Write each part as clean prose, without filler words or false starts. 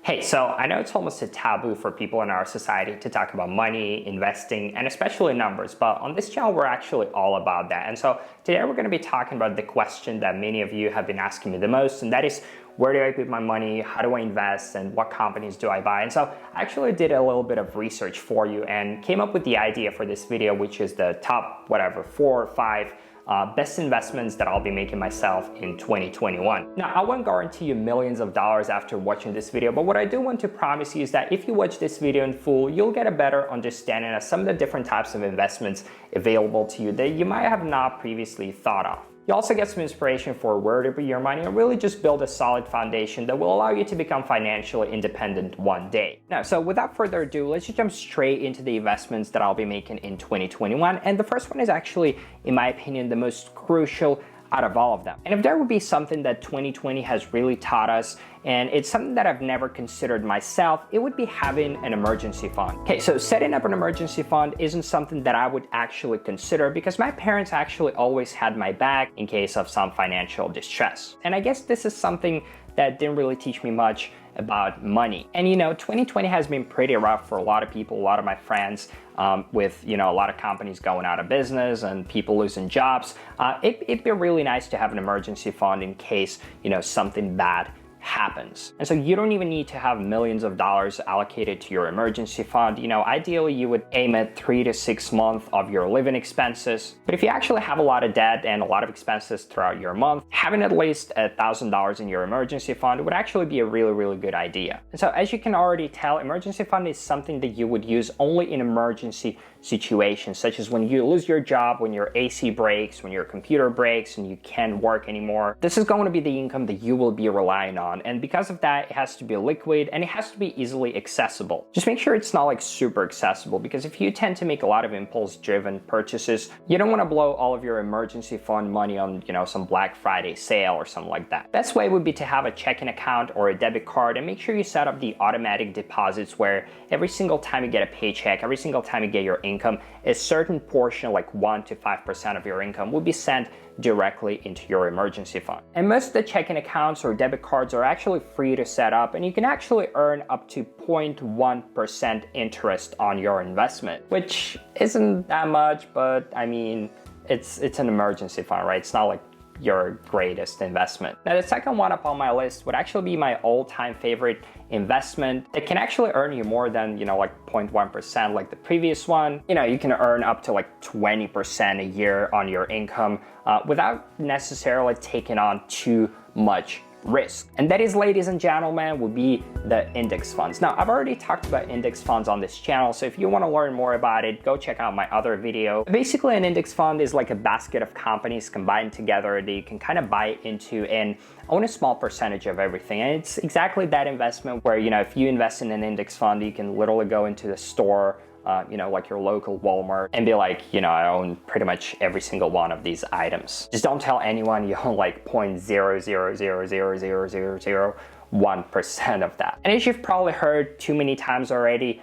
Hey, so I know it's almost a taboo for people in our society to talk about money, investing, and especially numbers, but on this channel, we're actually all about that. And so today we're going to be talking about the question that many of you have been asking me the most, and that is, where do I put my money? How do I invest? And what companies do I buy? And so I actually did a little bit of research for you and came up with the idea for this video, which is the top, 4 or 5 best investments that I'll be making myself in 2021. Now, I won't guarantee you millions of dollars after watching this video, but what I do want to promise you is that if you watch this video in full, you'll get a better understanding of some of the different types of investments available to you that you might have not previously thought of. You also get some inspiration for where to put your money and really just build a solid foundation that will allow you to become financially independent one day. Now, so without further ado, let's just jump straight into the investments that I'll be making in 2021. And the first one is actually, in my opinion, the most crucial out of all of them. And if there would be something that 2020 has really taught us, and it's something that I've never considered myself, it would be having an emergency fund. Okay, so setting up an emergency fund isn't something that I would actually consider because my parents actually always had my back in case of some financial distress. And I guess this is something that didn't really teach me much about money. And 2020 has been pretty rough for a lot of people, a lot of my friends, with a lot of companies going out of business and people losing jobs. It'd be really nice to have an emergency fund in case something bad happens. And so you don't even need to have millions of dollars allocated to your emergency fund. Ideally you would aim at 3 to 6 months of your living expenses. But if you actually have a lot of debt and a lot of expenses throughout your month, having at least $1,000 in your emergency fund would actually be a really, really good idea. And so as you can already tell, emergency fund is something that you would use only in emergency situations, such as when you lose your job, when your AC breaks, when your computer breaks and you can't work anymore. This is going to be the income that you will be relying on. And because of that, it has to be liquid and it has to be easily accessible. Just make sure it's not like super accessible, because if you tend to make a lot of impulse-driven purchases, you don't want to blow all of your emergency fund money on, some Black Friday sale or something like that. Best way would be to have a checking account or a debit card and make sure you set up the automatic deposits where every single time you get a paycheck, every single time you get your income, a certain portion, like 1 to 5% of your income, will be sent directly into your emergency fund. And most of the checking accounts or debit cards are actually free to set up, and you can actually earn up to 0.1% interest on your investment, which isn't that much, but I mean, it's an emergency fund, right? It's not like your greatest investment. Now, the second one up on my list would actually be my all-time favorite investment that can actually earn you more than, like 0.1% like the previous one. You can earn up to like 20% a year on your income without necessarily taking on too much risk. And that is, ladies and gentlemen, would be the index funds. Now, I've already talked about index funds on this channel, so if you want to learn more about it, go check out my other video. Basically, an index fund is like a basket of companies combined together that you can kind of buy into and own a small percentage of everything. And it's exactly that investment where, if you invest in an index fund, you can literally go into the store, like your local Walmart, and be like, I own pretty much every single one of these items. Just don't tell anyone you own like 0.0000001% of that. And as you've probably heard too many times already,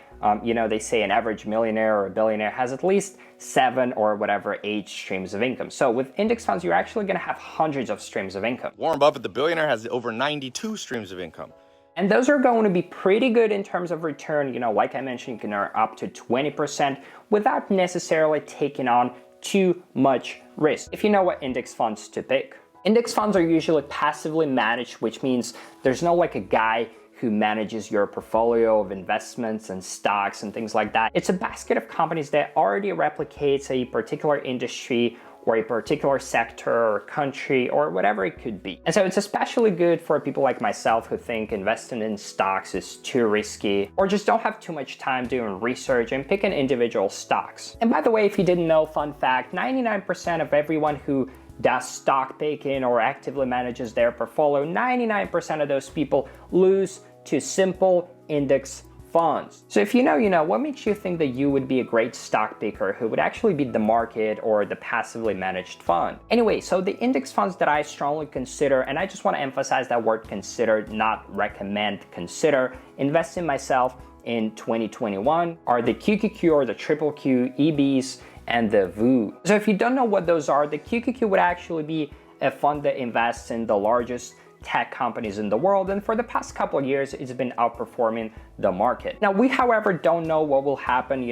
they say an average millionaire or a billionaire has at least 7 or whatever 8 streams of income. So with index funds, you're actually going to have hundreds of streams of income. Warren Buffett, the billionaire, has over 92 streams of income. And those are going to be pretty good in terms of return. Like I mentioned, you can earn up to 20% without necessarily taking on too much risk, if you know what index funds to pick. Index funds are usually passively managed, which means there's no like a guy who manages your portfolio of investments and stocks and things like that. It's a basket of companies that already replicates a particular industry or a particular sector or country or whatever it could be. And so it's especially good for people like myself who think investing in stocks is too risky or just don't have too much time doing research and picking individual stocks. And by the way, if you didn't know, fun fact, 99% of everyone who does stock picking or actively manages their portfolio, 99% of those people lose to simple index funds. So if you know, what makes you think that you would be a great stock picker who would actually beat the market or the passively managed fund? Anyway, so the index funds that I strongly consider, and I just want to emphasize that word consider, not recommend, consider investing myself in 2021 are the QQQ or the Triple Q, EBs, and the VOO. So if you don't know what those are, the QQQ would actually be a fund that invests in the largest tech companies in the world, and for the past couple of years, it's been outperforming the market. Now, we, however, don't know what will happen,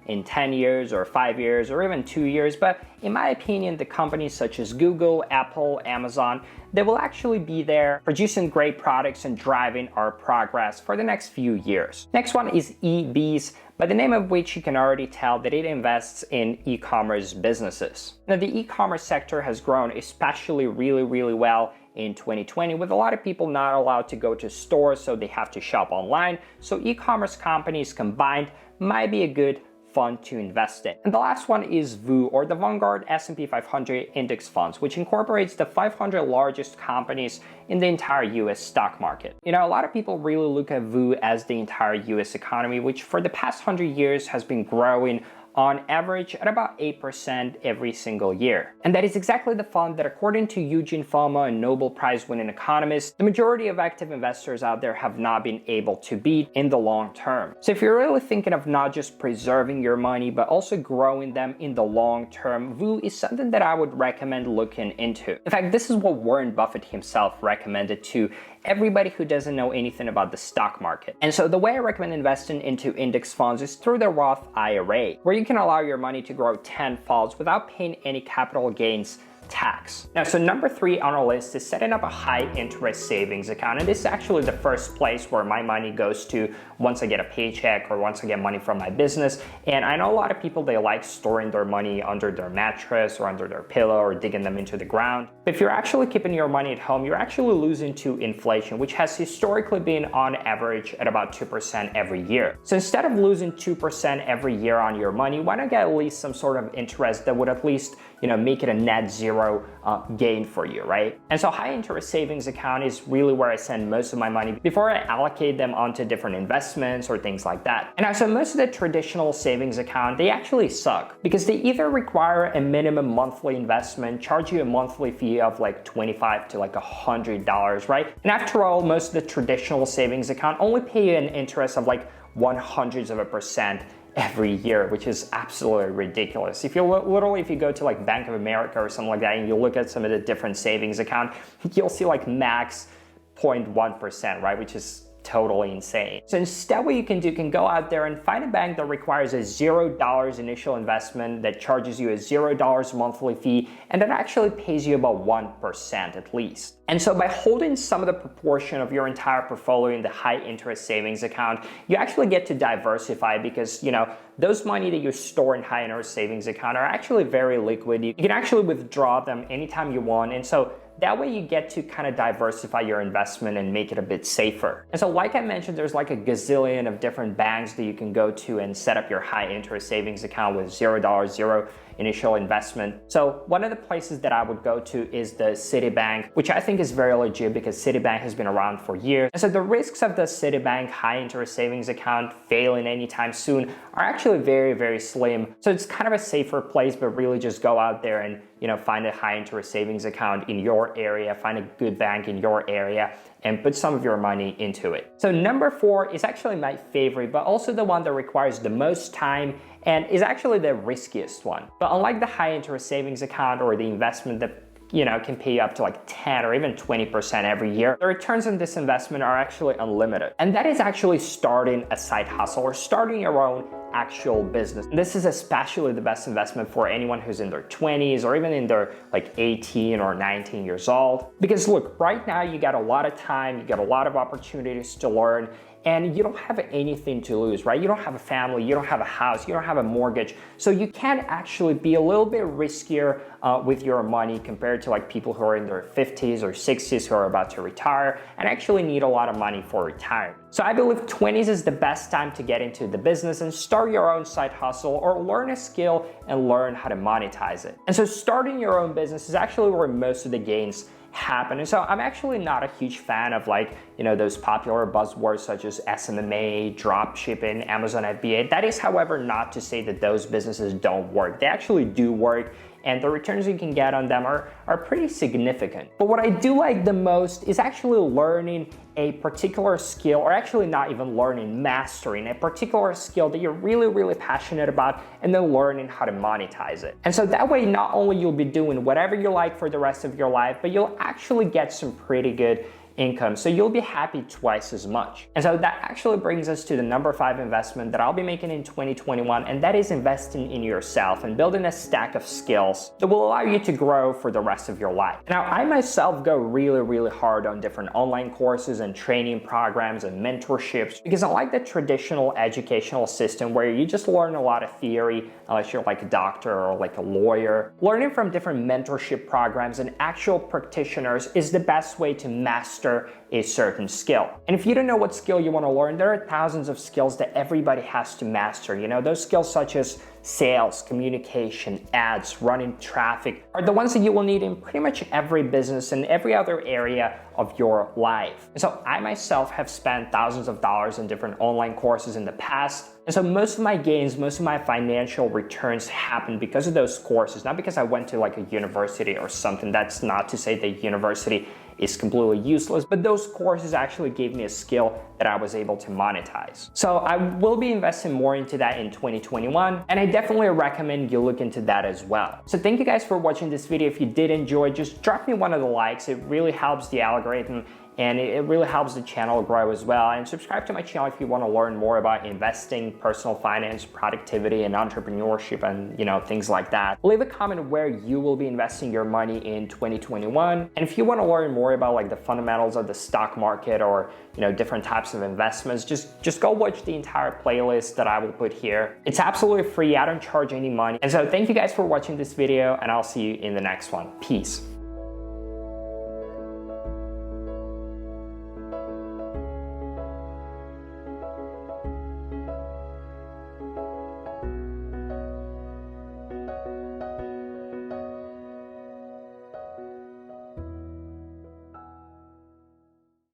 in 10 years or 5 years or even 2 years, but in my opinion, the companies such as Google, Apple, Amazon, they will actually be there producing great products and driving our progress for the next few years. Next one is EBs, by the name of which you can already tell that it invests in e-commerce businesses. Now, the e-commerce sector has grown especially really well in 2020, with a lot of people not allowed to go to stores, so they have to shop online. So e-commerce companies combined might be a good fund to invest in. And the last one is VU, or the Vanguard S&P 500 Index Funds, which incorporates the 500 largest companies in the entire US stock market. A lot of people really look at VU as the entire US economy, which for the past 100 years has been growing on average at about 8% every single year. And that is exactly the fund that, according to Eugene Fama, a Nobel Prize winning economist, the majority of active investors out there have not been able to beat in the long term. So if you're really thinking of not just preserving your money, but also growing them in the long term, VU is something that I would recommend looking into. In fact, this is what Warren Buffett himself recommended to everybody who doesn't know anything about the stock market. And so the way I recommend investing into index funds is through the Roth IRA, where you can allow your money to grow tenfold without paying any capital gains tax. Now, so number 3 on our list is setting up a high interest savings account. And this is actually the first place where my money goes to once I get a paycheck or once I get money from my business. And I know a lot of people, they like storing their money under their mattress or under their pillow or digging them into the ground. But if you're actually keeping your money at home, you're actually losing to inflation, which has historically been on average at about 2% every year. So instead of losing 2% every year on your money, why not get at least some sort of interest that would at least make it a net zero gain for you, right? And so high interest savings account is really where I send most of my money before I allocate them onto different investments or things like that. And so most of the traditional savings account, they actually suck because they either require a minimum monthly investment, charge you a monthly fee of like $25 to like $100, right? And after all, most of the traditional savings account only pay you an interest of like 0.01% every year, which is absolutely ridiculous. If you go to like Bank of America or something like that and you look at some of the different savings account, you'll see like max 0.1%, right? Which is totally insane. So instead what you can do, you can go out there and find a bank that requires a $0 initial investment, that charges you a $0 monthly fee, and that actually pays you about 1% at least. And so by holding some of the proportion of your entire portfolio in the high interest savings account, you actually get to diversify because, those money that you store in high interest savings account are actually very liquid. You can actually withdraw them anytime you want. And so that way you get to kind of diversify your investment and make it a bit safer. And so like I mentioned, there's like a gazillion of different banks that you can go to and set up your high interest savings account with $0, zero initial investment. So one of the places that I would go to is the Citibank, which I think is very legit because Citibank has been around for years. And so the risks of the Citibank high interest savings account failing anytime soon are actually very, very slim. So it's kind of a safer place, but really just go out there and find a high interest savings account in your area, find a good bank in your area, and put some of your money into it. So number 4 is actually my favorite, but also the one that requires the most time and is actually the riskiest one. But unlike the high interest savings account or the investment that can pay you up to like 10 or even 20% every year, the returns on this investment are actually unlimited. And that is actually starting a side hustle or starting your own actual business. And this is especially the best investment for anyone who's in their 20s or even in their like 18 or 19 years old. Because look, right now you got a lot of time, you got a lot of opportunities to learn, and you don't have anything to lose, right? You don't have a family, you don't have a house, you don't have a mortgage. So you can actually be a little bit riskier with your money compared to like people who are in their 50s or 60s who are about to retire and actually need a lot of money for retirement. So I believe 20s is the best time to get into the business and start your own side hustle or learn a skill and learn how to monetize it. And so starting your own business is actually where most of the gains happen. And so I'm actually not a huge fan of those popular buzzwords such as SMMA, drop shipping, Amazon FBA. That is, however, not to say that those businesses don't work. They actually do work. and the returns you can get on them are pretty significant. But what I do like the most is actually learning a particular skill, or actually not even learning, mastering a particular skill that you're really, really passionate about, and then learning how to monetize it. And so that way, not only you'll be doing whatever you like for the rest of your life, but you'll actually get some pretty good income, so you'll be happy twice as much. And so that actually brings us to the number 5 investment that I'll be making in 2021, and that is investing in yourself and building a stack of skills that will allow you to grow for the rest of your life. Now, I myself go really, really hard on different online courses and training programs and mentorships because I like the traditional educational system where you just learn a lot of theory, unless you're like a doctor or like a lawyer. Learning from different mentorship programs and actual practitioners is the best way to master a certain skill. And if you don't know what skill you want to learn, there are thousands of skills that everybody has to master. You know, those skills such as sales, communication, ads, running traffic are the ones that you will need in pretty much every business and every other area of your life. And so I myself have spent thousands of dollars in different online courses in the past. And so most of my gains, most of my financial returns happen because of those courses, not because I went to like a university or something. That's not to say that university is completely useless, but those courses actually gave me a skill that I was able to monetize. So I will be investing more into that in 2021, and I definitely recommend you look into that as well. So thank you guys for watching this video. If you did enjoy, just drop me one of the likes. It really helps the algorithm, and it really helps the channel grow as well. And subscribe to my channel if you want to learn more about investing, personal finance, productivity, and entrepreneurship, and things like that. Leave a comment where you will be investing your money in 2021. And if you want to learn more about like the fundamentals of the stock market or different types of investments, just go watch the entire playlist that I will put here. It's absolutely free. I don't charge any money. And so thank you guys for watching this video, and I'll see you in the next one. Peace.